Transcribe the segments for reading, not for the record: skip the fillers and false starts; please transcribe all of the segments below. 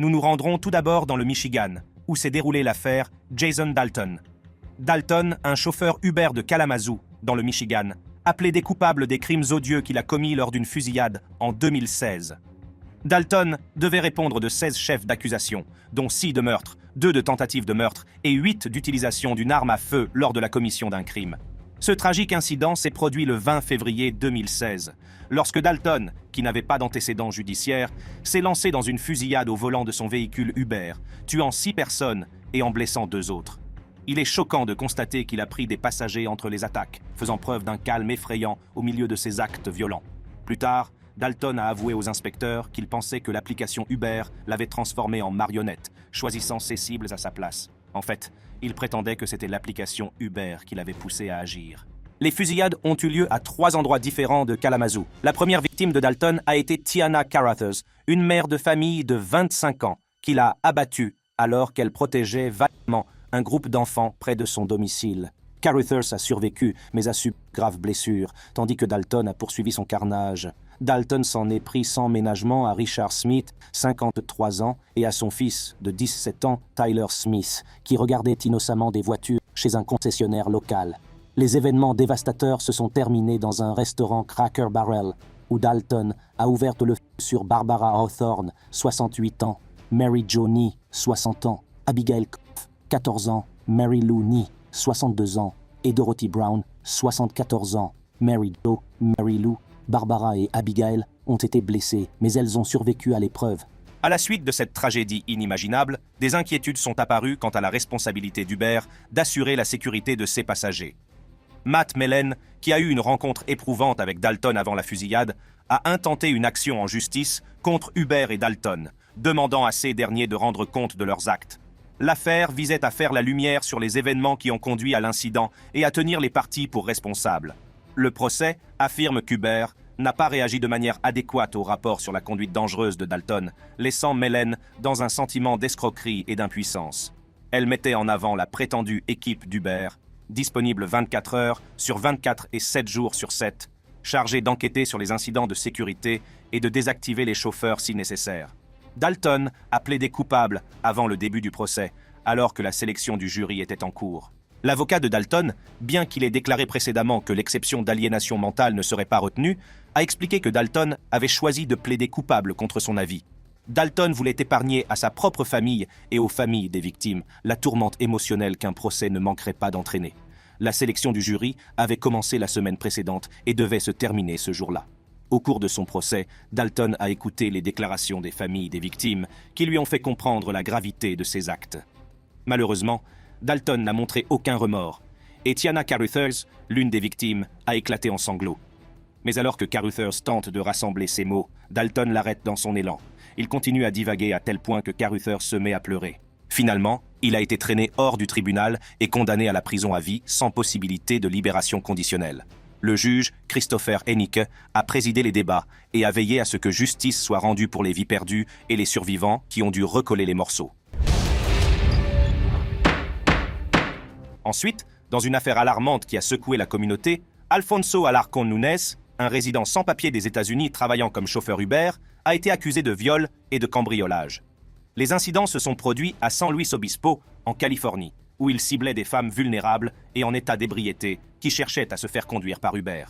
Nous nous rendrons tout d'abord dans le Michigan, où s'est déroulée l'affaire Jason Dalton. Dalton, un chauffeur Uber de Kalamazoo, dans le Michigan, a plaidé coupable des crimes odieux qu'il a commis lors d'une fusillade en 2016. Dalton devait répondre de 16 chefs d'accusation, dont 6 de meurtre, 2 de tentative de meurtre et 8 d'utilisation d'une arme à feu lors de la commission d'un crime. Ce tragique incident s'est produit le 20 février 2016, lorsque Dalton, qui n'avait pas d'antécédents judiciaires, s'est lancé dans une fusillade au volant de son véhicule Uber, tuant 6 personnes et en blessant 2 autres. Il est choquant de constater qu'il a pris des passagers entre les attaques, faisant preuve d'un calme effrayant au milieu de ses actes violents. Plus tard, Dalton a avoué aux inspecteurs qu'il pensait que l'application Uber l'avait transformé en marionnette, choisissant ses cibles à sa place. En fait, il prétendait que c'était l'application Uber qui l'avait poussé à agir. Les fusillades ont eu lieu à 3 endroits différents de Kalamazoo. La première victime de Dalton a été Tiana Carruthers, une mère de famille de 25 ans, qu'il a abattue alors qu'elle protégeait vaillamment un groupe d'enfants près de son domicile. Carruthers a survécu, mais a subi de graves blessures, tandis que Dalton a poursuivi son carnage. Dalton s'en est pris sans ménagement à Richard Smith, 53 ans, et à son fils de 17 ans, Tyler Smith, qui regardait innocemment des voitures chez un concessionnaire local. Les événements dévastateurs se sont terminés dans un restaurant Cracker Barrel, où Dalton a ouvert le feu sur Barbara Hawthorne, 68 ans, Mary Jo Nee, 60 ans, Abigail Kopf, 14 ans, Mary Lou Nee, 62 ans, et Dorothy Brown, 74 ans. Mary Jo, Mary Lou, Barbara et Abigail ont été blessées, mais elles ont survécu à l'épreuve. À la suite de cette tragédie inimaginable, des inquiétudes sont apparues quant à la responsabilité d'Uber d'assurer la sécurité de ses passagers. Matt Mellen, qui a eu une rencontre éprouvante avec Dalton avant la fusillade, a intenté une action en justice contre Uber et Dalton, demandant à ces derniers de rendre compte de leurs actes. L'affaire visait à faire la lumière sur les événements qui ont conduit à l'incident et à tenir les parties pour responsables. Le procès affirme qu'Uber n'a pas réagi de manière adéquate au rapport sur la conduite dangereuse de Dalton, laissant Mellen dans un sentiment d'escroquerie et d'impuissance. Elle mettait en avant la prétendue équipe d'Uber, disponible 24 heures sur 24 et 7 jours sur 7, chargée d'enquêter sur les incidents de sécurité et de désactiver les chauffeurs si nécessaire. Dalton a plaidé coupable avant le début du procès, alors que la sélection du jury était en cours. L'avocat de Dalton, bien qu'il ait déclaré précédemment que l'exception d'aliénation mentale ne serait pas retenue, a expliqué que Dalton avait choisi de plaider coupable contre son avis. Dalton voulait épargner à sa propre famille et aux familles des victimes la tourmente émotionnelle qu'un procès ne manquerait pas d'entraîner. La sélection du jury avait commencé la semaine précédente et devait se terminer ce jour-là. Au cours de son procès, Dalton a écouté les déclarations des familles des victimes qui lui ont fait comprendre la gravité de ses actes. Malheureusement, Dalton n'a montré aucun remords, et Tiana Carruthers, l'une des victimes, a éclaté en sanglots. Mais alors que Carruthers tente de rassembler ses mots, Dalton l'arrête dans son élan. Il continue à divaguer à tel point que Carruthers se met à pleurer. Finalement, il a été traîné hors du tribunal et condamné à la prison à vie sans possibilité de libération conditionnelle. Le juge, Christopher Hennicke, a présidé les débats et a veillé à ce que justice soit rendue pour les vies perdues et les survivants qui ont dû recoller les morceaux. Ensuite, dans une affaire alarmante qui a secoué la communauté, Alfonso Alarcón Núñez, un résident sans papier des États-Unis travaillant comme chauffeur Uber, a été accusé de viol et de cambriolage. Les incidents se sont produits à San Luis Obispo, en Californie, où il ciblait des femmes vulnérables et en état d'ébriété qui cherchaient à se faire conduire par Uber.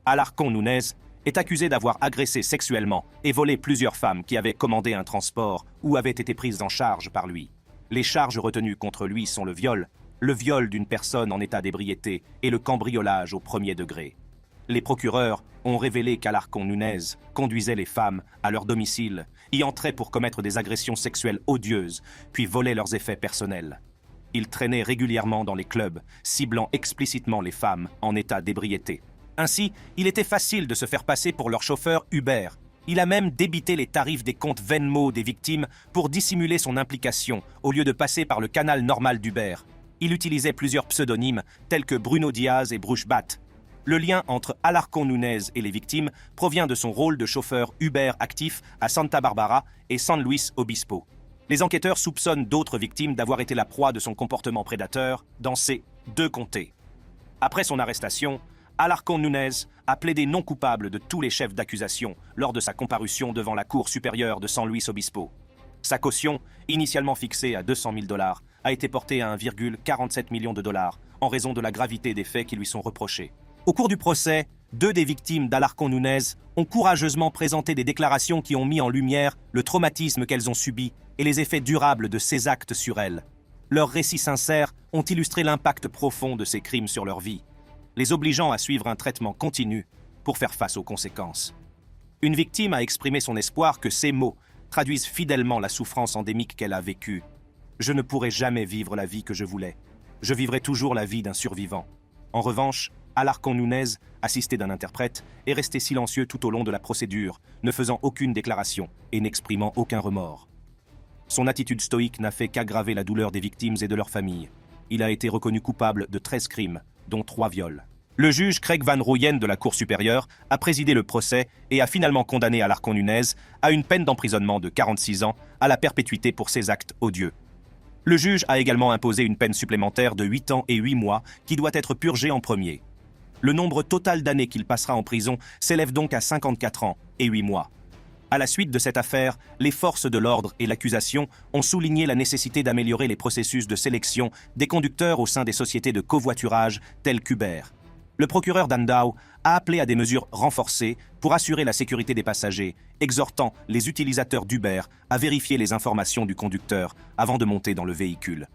Alarcón Núñez est accusé d'avoir agressé sexuellement et volé plusieurs femmes qui avaient commandé un transport ou avaient été prises en charge par lui. Les charges retenues contre lui sont le viol d'une personne en état d'ébriété et le cambriolage au premier degré. Les procureurs ont révélé qu'Alarcón Núñez conduisait les femmes à leur domicile, y entrait pour commettre des agressions sexuelles odieuses, puis volait leurs effets personnels. Il traînait régulièrement dans les clubs, ciblant explicitement les femmes en état d'ébriété. Ainsi, il était facile de se faire passer pour leur chauffeur Uber. Il a même débité les tarifs des comptes Venmo des victimes pour dissimuler son implication, au lieu de passer par le canal normal d'Uber. Il utilisait plusieurs pseudonymes, tels que Bruno Diaz et Bruce Bat. Le lien entre Alarcón Núñez et les victimes provient de son rôle de chauffeur Uber actif à Santa Barbara et San Luis Obispo. Les enquêteurs soupçonnent d'autres victimes d'avoir été la proie de son comportement prédateur dans ces 2 comtés. Après son arrestation, Alarcón Núñez a plaidé non coupable de tous les chefs d'accusation lors de sa comparution devant la Cour supérieure de San Luis Obispo. Sa caution, initialement fixée à 200 000 $, a été portée à 1,47 million de dollars en raison de la gravité des faits qui lui sont reprochés. Au cours du procès, 2 des victimes d'Alarcón Núñez ont courageusement présenté des déclarations qui ont mis en lumière le traumatisme qu'elles ont subi et les effets durables de ces actes sur elles. Leurs récits sincères ont illustré l'impact profond de ces crimes sur leur vie, les obligeant à suivre un traitement continu pour faire face aux conséquences. Une victime a exprimé son espoir que ces mots traduisent fidèlement la souffrance endémique qu'elle a vécue. « Je ne pourrai jamais vivre la vie que je voulais. Je vivrai toujours la vie d'un survivant. » En revanche, Alarcón Núñez, assisté d'un interprète, est resté silencieux tout au long de la procédure, ne faisant aucune déclaration et n'exprimant aucun remords. Son attitude stoïque n'a fait qu'aggraver la douleur des victimes et de leurs familles. Il a été reconnu coupable de 13 crimes, dont 3 viols. Le juge Craig Van Rooyen de la Cour supérieure a présidé le procès et a finalement condamné Alarcón Núñez à une peine d'emprisonnement de 46 ans à la perpétuité pour ses actes odieux. Le juge a également imposé une peine supplémentaire de 8 ans et 8 mois qui doit être purgée en premier. Le nombre total d'années qu'il passera en prison s'élève donc à 54 ans et 8 mois. À la suite de cette affaire, les forces de l'ordre et l'accusation ont souligné la nécessité d'améliorer les processus de sélection des conducteurs au sein des sociétés de covoiturage telles qu'Uber. Le procureur d'Andau a appelé à des mesures renforcées pour assurer la sécurité des passagers, exhortant les utilisateurs d'Uber à vérifier les informations du conducteur avant de monter dans le véhicule.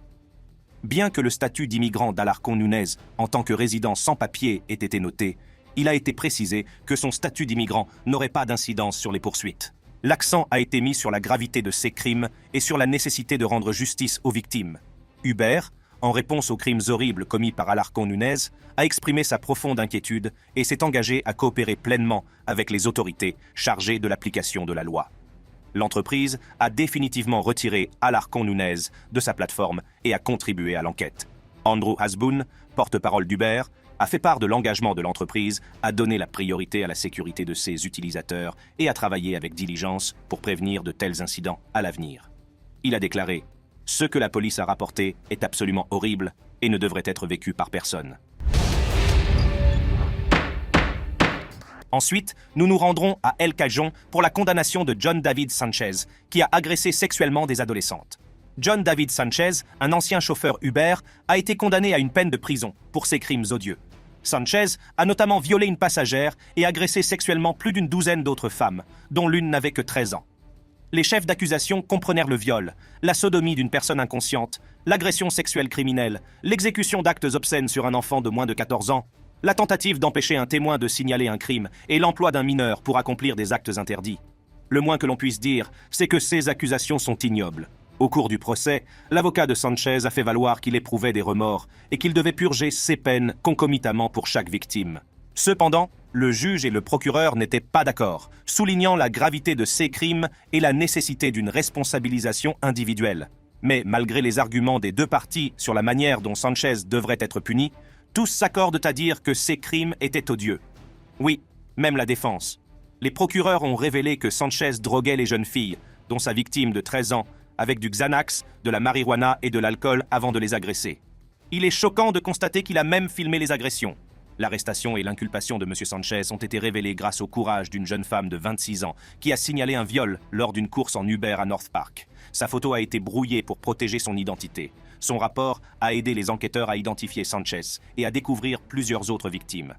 Bien que le statut d'immigrant d'Alarcón Núñez en tant que résident sans papier ait été noté, il a été précisé que son statut d'immigrant n'aurait pas d'incidence sur les poursuites. L'accent a été mis sur la gravité de ces crimes et sur la nécessité de rendre justice aux victimes. Uber, en réponse aux crimes horribles commis par Alarcón Núñez, a exprimé sa profonde inquiétude et s'est engagé à coopérer pleinement avec les autorités chargées de l'application de la loi. L'entreprise a définitivement retiré Alarcón Núñez de sa plateforme et a contribué à l'enquête. Andrew Hasbun, porte-parole d'Uber, a fait part de l'engagement de l'entreprise à donner la priorité à la sécurité de ses utilisateurs et à travailler avec diligence pour prévenir de tels incidents à l'avenir. Il a déclaré « Ce que la police a rapporté est absolument horrible et ne devrait être vécu par personne. » Ensuite, nous nous rendrons à El Cajon pour la condamnation de John David Sanchez, qui a agressé sexuellement des adolescentes. John David Sanchez, un ancien chauffeur Uber, a été condamné à une peine de prison pour ses crimes odieux. Sanchez a notamment violé une passagère et agressé sexuellement plus d'une douzaine d'autres femmes, dont l'une n'avait que 13 ans. Les chefs d'accusation comprenèrent le viol, la sodomie d'une personne inconsciente, l'agression sexuelle criminelle, l'exécution d'actes obscènes sur un enfant de moins de 14 ans, la tentative d'empêcher un témoin de signaler un crime et l'emploi d'un mineur pour accomplir des actes interdits. Le moins que l'on puisse dire, c'est que ces accusations sont ignobles. Au cours du procès, l'avocat de Sanchez a fait valoir qu'il éprouvait des remords et qu'il devait purger ses peines concomitamment pour chaque victime. Cependant, le juge et le procureur n'étaient pas d'accord, soulignant la gravité de ces crimes et la nécessité d'une responsabilisation individuelle. Mais malgré les arguments des deux parties sur la manière dont Sanchez devrait être puni, tous s'accordent à dire que ces crimes étaient odieux. Oui, même la défense. Les procureurs ont révélé que Sanchez droguait les jeunes filles, dont sa victime de 13 ans, avec du Xanax, de la marijuana et de l'alcool avant de les agresser. Il est choquant de constater qu'il a même filmé les agressions. L'arrestation et l'inculpation de M. Sanchez ont été révélées grâce au courage d'une jeune femme de 26 ans qui a signalé un viol lors d'une course en Uber à North Park. Sa photo a été brouillée pour protéger son identité. Son rapport a aidé les enquêteurs à identifier Sanchez et à découvrir plusieurs autres victimes.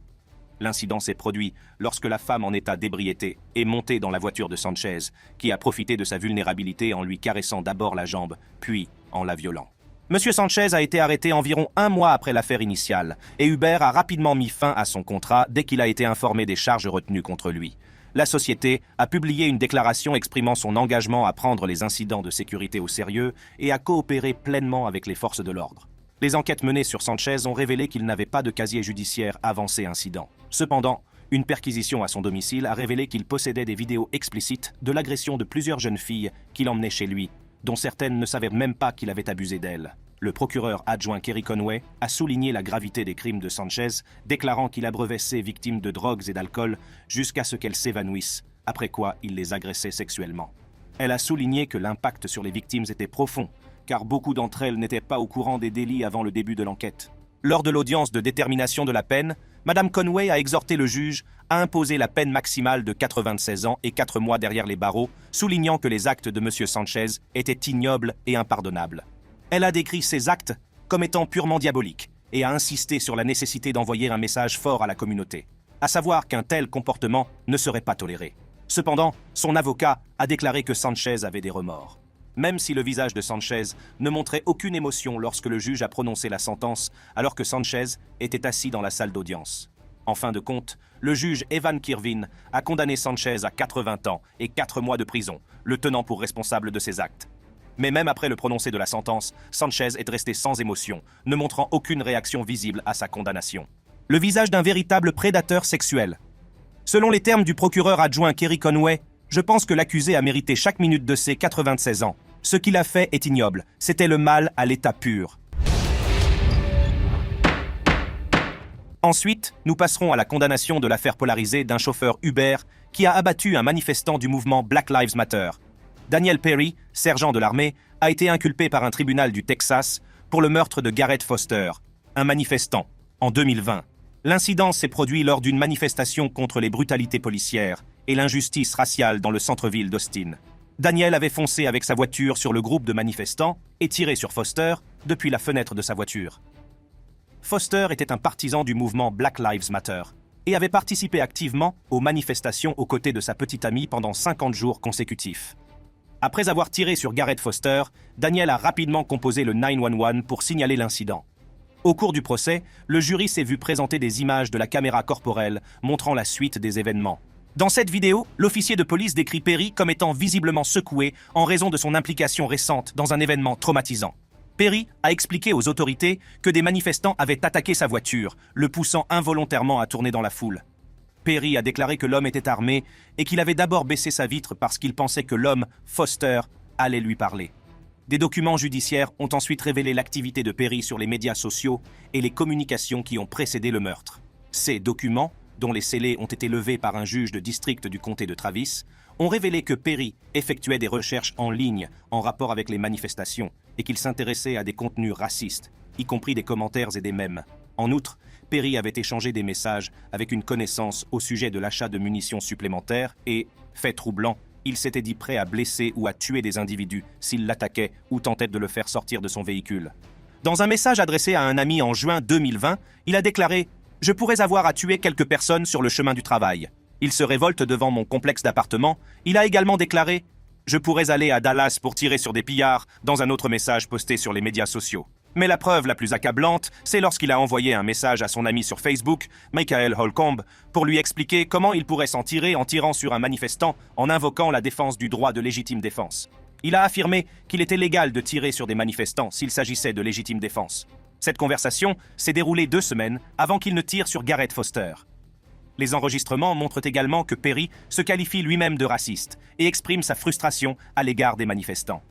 L'incident s'est produit lorsque la femme en état d'ébriété est montée dans la voiture de Sanchez, qui a profité de sa vulnérabilité en lui caressant d'abord la jambe, puis en la violant. M. Sanchez a été arrêté environ 1 mois après l'affaire initiale, et Uber a rapidement mis fin à son contrat dès qu'il a été informé des charges retenues contre lui. La société a publié une déclaration exprimant son engagement à prendre les incidents de sécurité au sérieux et à coopérer pleinement avec les forces de l'ordre. Les enquêtes menées sur Sanchez ont révélé qu'il n'avait pas de casier judiciaire avant ces incidents. Cependant, une perquisition à son domicile a révélé qu'il possédait des vidéos explicites de l'agression de plusieurs jeunes filles qu'il emmenait chez lui, dont certaines ne savaient même pas qu'il avait abusé d'elles. Le procureur adjoint Kerry Conway a souligné la gravité des crimes de Sanchez, déclarant qu'il abreuvait ses victimes de drogues et d'alcool jusqu'à ce qu'elles s'évanouissent, après quoi il les agressait sexuellement. Elle a souligné que l'impact sur les victimes était profond, car beaucoup d'entre elles n'étaient pas au courant des délits avant le début de l'enquête. Lors de l'audience de détermination de la peine, Mme Conway a exhorté le juge à imposer la peine maximale de 96 ans et 4 mois derrière les barreaux, soulignant que les actes de M. Sanchez étaient ignobles et impardonnables. Elle a décrit ces actes comme étant purement diaboliques et a insisté sur la nécessité d'envoyer un message fort à la communauté, à savoir qu'un tel comportement ne serait pas toléré. Cependant, son avocat a déclaré que Sanchez avait des remords. Même si le visage de Sanchez ne montrait aucune émotion lorsque le juge a prononcé la sentence, alors que Sanchez était assis dans la salle d'audience. En fin de compte, le juge Evan Kirvin a condamné Sanchez à 80 ans et 4 mois de prison, le tenant pour responsable de ses actes. Mais même après le prononcé de la sentence, Sanchez est resté sans émotion, ne montrant aucune réaction visible à sa condamnation. Le visage d'un véritable prédateur sexuel. Selon les termes du procureur adjoint Kerry Conway, je pense que l'accusé a mérité chaque minute de ses 96 ans. Ce qu'il a fait est ignoble. C'était le mal à l'état pur. Ensuite, nous passerons à la condamnation de l'affaire polarisée d'un chauffeur Uber qui a abattu un manifestant du mouvement Black Lives Matter. Daniel Perry, sergent de l'armée, a été inculpé par un tribunal du Texas pour le meurtre de Garrett Foster, un manifestant, en 2020. L'incident s'est produit lors d'une manifestation contre les brutalités policières et l'injustice raciale dans le centre-ville d'Austin. Daniel avait foncé avec sa voiture sur le groupe de manifestants et tiré sur Foster depuis la fenêtre de sa voiture. Foster était un partisan du mouvement Black Lives Matter et avait participé activement aux manifestations aux côtés de sa petite amie pendant 50 jours consécutifs. Après avoir tiré sur Garrett Foster, Daniel a rapidement composé le 911 pour signaler l'incident. Au cours du procès, le jury s'est vu présenter des images de la caméra corporelle montrant la suite des événements. Dans cette vidéo, l'officier de police décrit Perry comme étant visiblement secoué en raison de son implication récente dans un événement traumatisant. Perry a expliqué aux autorités que des manifestants avaient attaqué sa voiture, le poussant involontairement à tourner dans la foule. Perry a déclaré que l'homme était armé et qu'il avait d'abord baissé sa vitre parce qu'il pensait que l'homme, Foster, allait lui parler. Des documents judiciaires ont ensuite révélé l'activité de Perry sur les médias sociaux et les communications qui ont précédé le meurtre. Ces documents, dont les scellés ont été levés par un juge de district du comté de Travis, ont révélé que Perry effectuait des recherches en ligne en rapport avec les manifestations et qu'il s'intéressait à des contenus racistes, y compris des commentaires et des mèmes. En outre, Perry avait échangé des messages avec une connaissance au sujet de l'achat de munitions supplémentaires et, fait troublant, il s'était dit prêt à blesser ou à tuer des individus s'ils l'attaquaient ou tentaient de le faire sortir de son véhicule. Dans un message adressé à un ami en juin 2020, il a déclaré « Je pourrais avoir à tuer quelques personnes sur le chemin du travail. Il se révolte devant mon complexe d'appartements. » Il a également déclaré « Je pourrais aller à Dallas pour tirer sur des pillards » dans un autre message posté sur les médias sociaux. Mais la preuve la plus accablante, c'est lorsqu'il a envoyé un message à son ami sur Facebook, Michael Holcomb, pour lui expliquer comment il pourrait s'en tirer en tirant sur un manifestant en invoquant la défense du droit de légitime défense. Il a affirmé qu'il était légal de tirer sur des manifestants s'il s'agissait de légitime défense. Cette conversation s'est déroulée 2 semaines avant qu'il ne tire sur Garrett Foster. Les enregistrements montrent également que Perry se qualifie lui-même de raciste et exprime sa frustration à l'égard des manifestants.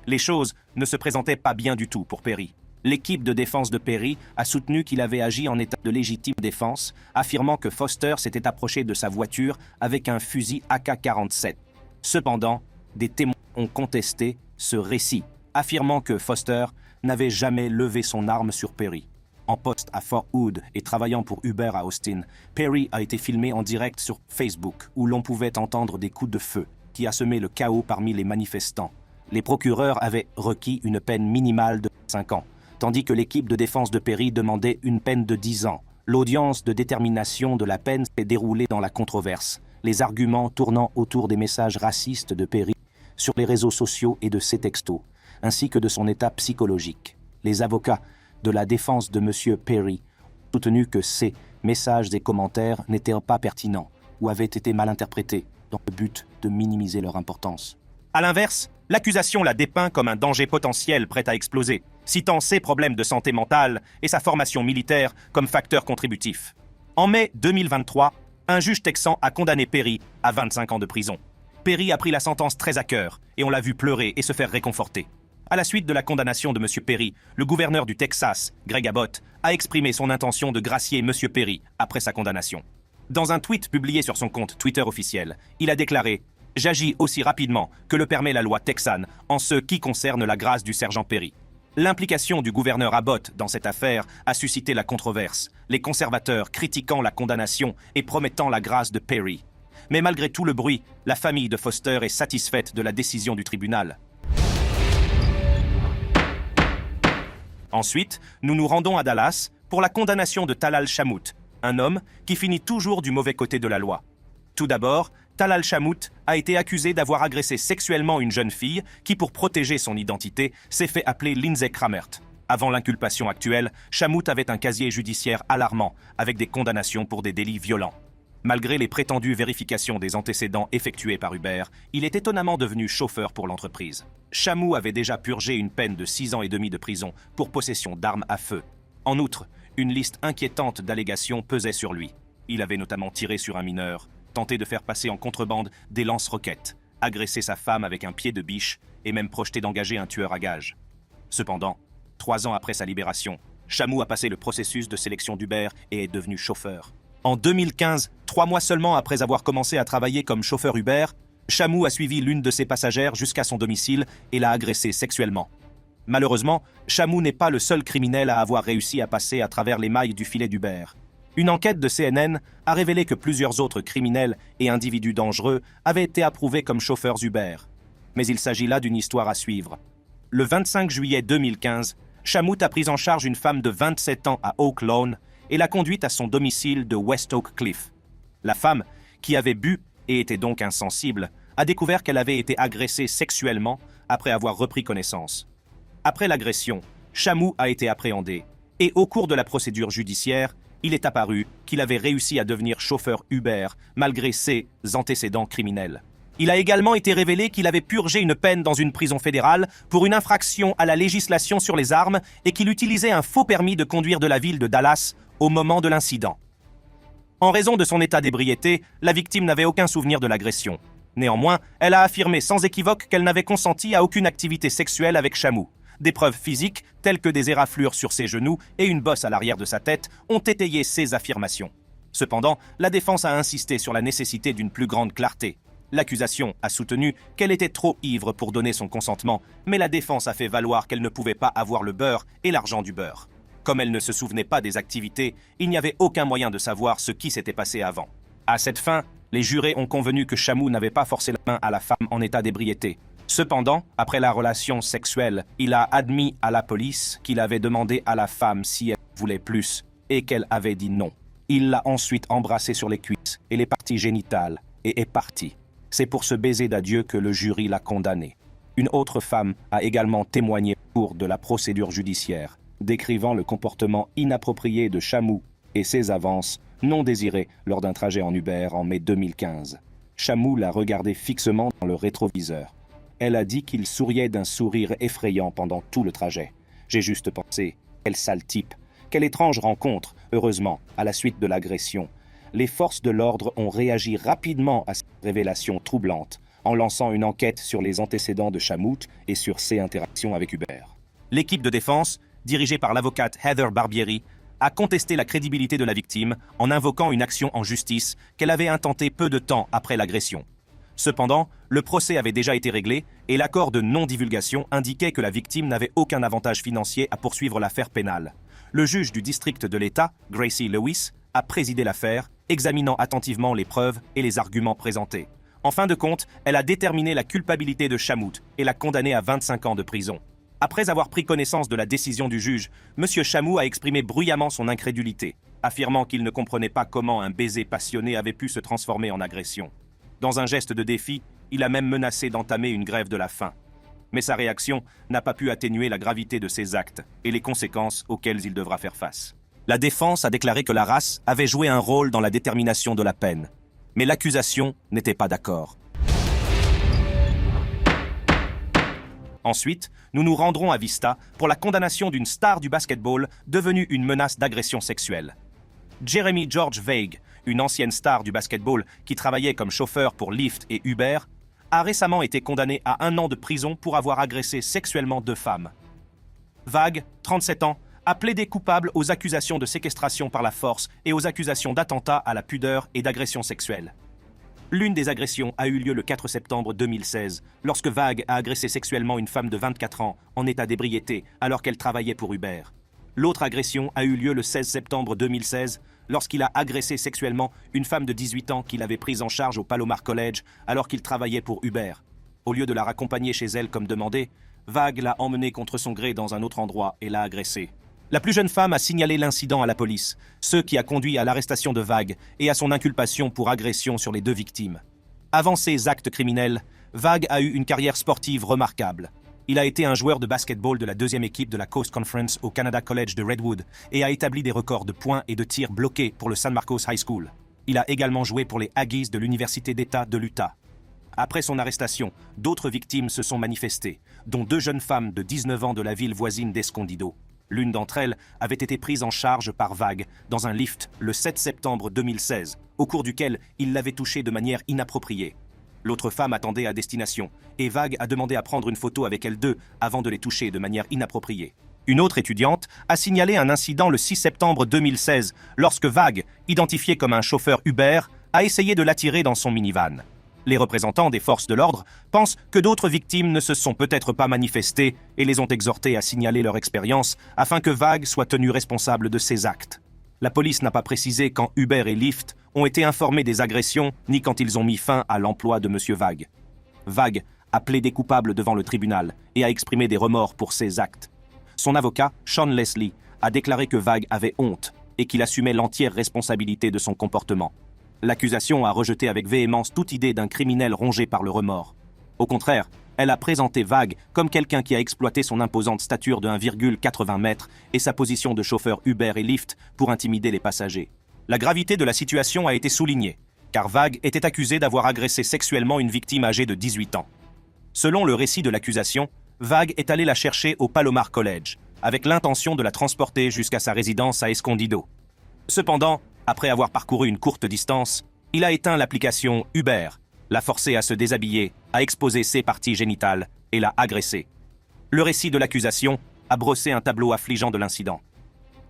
Les choses ne se présentaient pas bien du tout pour Perry. L'équipe de défense de Perry a soutenu qu'il avait agi en état de légitime défense, affirmant que Foster s'était approché de sa voiture avec un fusil AK-47. Cependant, des témoins ont contesté ce récit, affirmant que Foster n'avait jamais levé son arme sur Perry. En poste à Fort Hood et travaillant pour Uber à Austin, Perry a été filmé en direct sur Facebook, où l'on pouvait entendre des coups de feu qui a semé le chaos parmi les manifestants. Les procureurs avaient requis une peine minimale de 5 ans, tandis que l'équipe de défense de Perry demandait une peine de 10 ans. L'audience de détermination de la peine s'est déroulée dans la controverse, les arguments tournant autour des messages racistes de Perry sur les réseaux sociaux et de ses textos, ainsi que de son état psychologique. Les avocats de la défense de M. Perry ont soutenu que ces messages et commentaires n'étaient pas pertinents ou avaient été mal interprétés dans le but de minimiser leur importance. À l'inverse, l'accusation l'a dépeint comme un danger potentiel prêt à exploser, citant ses problèmes de santé mentale et sa formation militaire comme facteurs contributifs. En mai 2023, un juge texan a condamné Perry à 25 ans de prison. Perry a pris la sentence très à cœur et on l'a vu pleurer et se faire réconforter. À la suite de la condamnation de M. Perry, le gouverneur du Texas, Greg Abbott, a exprimé son intention de gracier M. Perry après sa condamnation. Dans un tweet publié sur son compte Twitter officiel, il a déclaré « J'agis aussi rapidement que le permet la loi texane en ce qui concerne la grâce du sergent Perry. L'implication du gouverneur Abbott dans cette affaire a suscité la controverse, les conservateurs critiquant la condamnation et promettant la grâce de Perry. Mais malgré tout le bruit, la famille de Foster est satisfaite de la décision du tribunal. Ensuite, nous nous rendons à Dallas pour la condamnation de Talal Shamout, un homme qui finit toujours du mauvais côté de la loi. Tout d'abord, Talal Shamout a été accusé d'avoir agressé sexuellement une jeune fille qui, pour protéger son identité, s'est fait appeler Lindsay Kramert. Avant l'inculpation actuelle, Shamout avait un casier judiciaire alarmant, avec des condamnations pour des délits violents. Malgré les prétendues vérifications des antécédents effectués par Uber, il est étonnamment devenu chauffeur pour l'entreprise. Shamout avait déjà purgé une peine de 6 ans et demi de prison pour possession d'armes à feu. En outre, une liste inquiétante d'allégations pesait sur lui. Il avait notamment tiré sur un mineur, tenté de faire passer en contrebande des lance-roquettes, agressé sa femme avec un pied de biche et même projeté d'engager un tueur à gages. Cependant, 3 ans après sa libération, Shamout a passé le processus de sélection d'Uber et est devenu chauffeur. En 2015, 3 mois seulement après avoir commencé à travailler comme chauffeur Uber, Shamout a suivi l'une de ses passagères jusqu'à son domicile et l'a agressée sexuellement. Malheureusement, Shamout n'est pas le seul criminel à avoir réussi à passer à travers les mailles du filet d'Uber. Une enquête de CNN a révélé que plusieurs autres criminels et individus dangereux avaient été approuvés comme chauffeurs Uber. Mais il s'agit là d'une histoire à suivre. Le 25 juillet 2015, Shamout a pris en charge une femme de 27 ans à Oak Lawn et l'a conduite à son domicile de West Oak Cliff. La femme, qui avait bu et était donc insensible, a découvert qu'elle avait été agressée sexuellement après avoir repris connaissance. Après l'agression, Shamout a été appréhendé et au cours de la procédure judiciaire, il est apparu qu'il avait réussi à devenir chauffeur Uber malgré ses antécédents criminels. Il a également été révélé qu'il avait purgé une peine dans une prison fédérale pour une infraction à la législation sur les armes et qu'il utilisait un faux permis de conduire de la ville de Dallas au moment de l'incident. En raison de son état d'ébriété, la victime n'avait aucun souvenir de l'agression. Néanmoins, elle a affirmé sans équivoque qu'elle n'avait consenti à aucune activité sexuelle avec Shamout. Des preuves physiques, telles que des éraflures sur ses genoux et une bosse à l'arrière de sa tête, ont étayé ces affirmations. Cependant, la défense a insisté sur la nécessité d'une plus grande clarté. L'accusation a soutenu qu'elle était trop ivre pour donner son consentement, mais la défense a fait valoir qu'elle ne pouvait pas avoir le beurre et l'argent du beurre. Comme elle ne se souvenait pas des activités, il n'y avait aucun moyen de savoir ce qui s'était passé avant. À cette fin, les jurés ont convenu que Shamout n'avait pas forcé la main à la femme en état d'ébriété. Cependant, après la relation sexuelle, il a admis à la police qu'il avait demandé à la femme si elle voulait plus et qu'elle avait dit non. Il l'a ensuite embrassée sur les cuisses et les parties génitales et est parti. C'est pour ce baiser d'adieu que le jury l'a condamné. Une autre femme a également témoigné au cours de la procédure judiciaire, décrivant le comportement inapproprié de Shamout et ses avances non désirées lors d'un trajet en Uber en mai 2015. Shamout l'a regardé fixement dans le rétroviseur. Elle a dit qu'il souriait d'un sourire effrayant pendant tout le trajet. J'ai juste pensé, quel sale type, quelle étrange rencontre, heureusement, à la suite de l'agression. Les forces de l'ordre ont réagi rapidement à cette révélation troublante, en lançant une enquête sur les antécédents de Shamout et sur ses interactions avec Uber. L'équipe de défense, dirigée par l'avocate Heather Barbieri, a contesté la crédibilité de la victime en invoquant une action en justice qu'elle avait intentée peu de temps après l'agression. Cependant, le procès avait déjà été réglé et l'accord de non-divulgation indiquait que la victime n'avait aucun avantage financier à poursuivre l'affaire pénale. Le juge du district de l'État, Gracie Lewis, a présidé l'affaire, examinant attentivement les preuves et les arguments présentés. En fin de compte, elle a déterminé la culpabilité de Shamout et l'a condamné à 25 ans de prison. Après avoir pris connaissance de la décision du juge, M. Shamout a exprimé bruyamment son incrédulité, affirmant qu'il ne comprenait pas comment un baiser passionné avait pu se transformer en agression. Dans un geste de défi, il a même menacé d'entamer une grève de la faim. Mais sa réaction n'a pas pu atténuer la gravité de ses actes et les conséquences auxquelles il devra faire face. La défense a déclaré que la race avait joué un rôle dans la détermination de la peine. Mais l'accusation n'était pas d'accord. Ensuite, nous nous rendrons à Vista pour la condamnation d'une star du basketball devenue une menace d'agression sexuelle. Jeremy George Vague, une ancienne star du basketball qui travaillait comme chauffeur pour Lyft et Uber, a récemment été condamné à 1 an de prison pour avoir agressé sexuellement 2 femmes. Vague, 37 ans, a plaidé coupable aux accusations de séquestration par la force et aux accusations d'attentat à la pudeur et d'agression sexuelle. L'une des agressions a eu lieu le 4 septembre 2016, lorsque Vague a agressé sexuellement une femme de 24 ans en état d'ébriété alors qu'elle travaillait pour Uber. L'autre agression a eu lieu le 16 septembre 2016, lorsqu'il a agressé sexuellement une femme de 18 ans qu'il avait prise en charge au Palomar College alors qu'il travaillait pour Uber. Au lieu de la raccompagner chez elle comme demandé, Vague l'a emmenée contre son gré dans un autre endroit et l'a agressée. La plus jeune femme a signalé l'incident à la police, ce qui a conduit à l'arrestation de Vague et à son inculpation pour agression sur les deux victimes. Avant ses actes criminels, Vague a eu une carrière sportive remarquable. Il a été un joueur de basketball de la deuxième équipe de la Coast Conference au Canada College de Redwood et a établi des records de points et de tirs bloqués pour le San Marcos High School. Il a également joué pour les Aggies de l'Université d'État de l'Utah. Après son arrestation, d'autres victimes se sont manifestées, dont deux jeunes femmes de 19 ans de la ville voisine d'Escondido. L'une d'entre elles avait été prise en charge par Vague dans un lift le 7 septembre 2016, au cours duquel il l'avait touchée de manière inappropriée. L'autre femme attendait à destination, et Vague a demandé à prendre une photo avec elles deux avant de les toucher de manière inappropriée. Une autre étudiante a signalé un incident le 6 septembre 2016, lorsque Vague, identifié comme un chauffeur Uber, a essayé de l'attirer dans son minivan. Les représentants des forces de l'ordre pensent que d'autres victimes ne se sont peut-être pas manifestées et les ont exhortés à signaler leur expérience afin que Vague soit tenu responsable de ses actes. La police n'a pas précisé quand Uber et Lyft ont été informés des agressions ni quand ils ont mis fin à l'emploi de M. Vague. Vague a plaidé coupable devant le tribunal et a exprimé des remords pour ses actes. Son avocat, Sean Leslie, a déclaré que Vague avait honte et qu'il assumait l'entière responsabilité de son comportement. L'accusation a rejeté avec véhémence toute idée d'un criminel rongé par le remords. Au contraire, elle a présenté Vague comme quelqu'un qui a exploité son imposante stature de 1,80 m et sa position de chauffeur Uber et Lyft pour intimider les passagers. La gravité de la situation a été soulignée, car Vague était accusé d'avoir agressé sexuellement une victime âgée de 18 ans. Selon le récit de l'accusation, Vague est allé la chercher au Palomar College, avec l'intention de la transporter jusqu'à sa résidence à Escondido. Cependant, après avoir parcouru une courte distance, il a éteint l'application Uber, l'a forcé à se déshabiller, a exposé ses parties génitales et l'a agressé. Le récit de l'accusation a brossé un tableau affligeant de l'incident.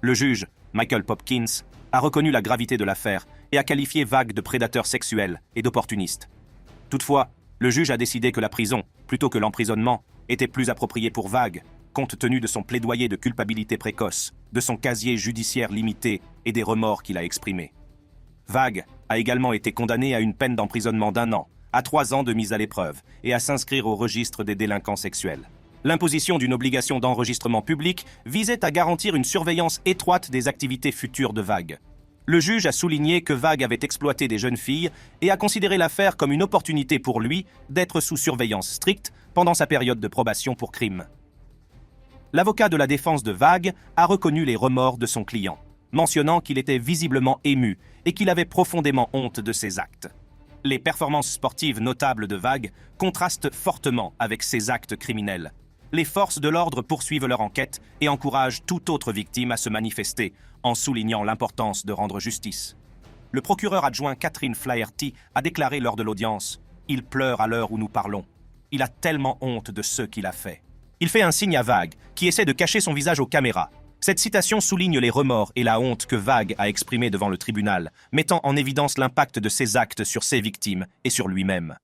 Le juge, Michael Popkins, a reconnu la gravité de l'affaire et a qualifié Vague de prédateur sexuel et d'opportuniste. Toutefois, le juge a décidé que la prison, plutôt que l'emprisonnement, était plus appropriée pour Vague, compte tenu de son plaidoyer de culpabilité précoce, de son casier judiciaire limité et des remords qu'il a exprimés. Vague a également été condamné à une peine d'emprisonnement d'1 an, à 3 ans de mise à l'épreuve et à s'inscrire au registre des délinquants sexuels. L'imposition d'une obligation d'enregistrement public visait à garantir une surveillance étroite des activités futures de Vague. Le juge a souligné que Vague avait exploité des jeunes filles et a considéré l'affaire comme une opportunité pour lui d'être sous surveillance stricte pendant sa période de probation pour crime. L'avocat de la défense de Vague a reconnu les remords de son client, mentionnant qu'il était visiblement ému et qu'il avait profondément honte de ses actes. Les performances sportives notables de Vague contrastent fortement avec ses actes criminels. Les forces de l'ordre poursuivent leur enquête et encouragent toute autre victime à se manifester, en soulignant l'importance de rendre justice. Le procureur adjoint Catherine Flaherty a déclaré lors de l'audience « Il pleure à l'heure où nous parlons. Il a tellement honte de ce qu'il a fait. » Il fait un signe à Vague, qui essaie de cacher son visage aux caméras. Cette citation souligne les remords et la honte que Vague a exprimés devant le tribunal, mettant en évidence l'impact de ses actes sur ses victimes et sur lui-même.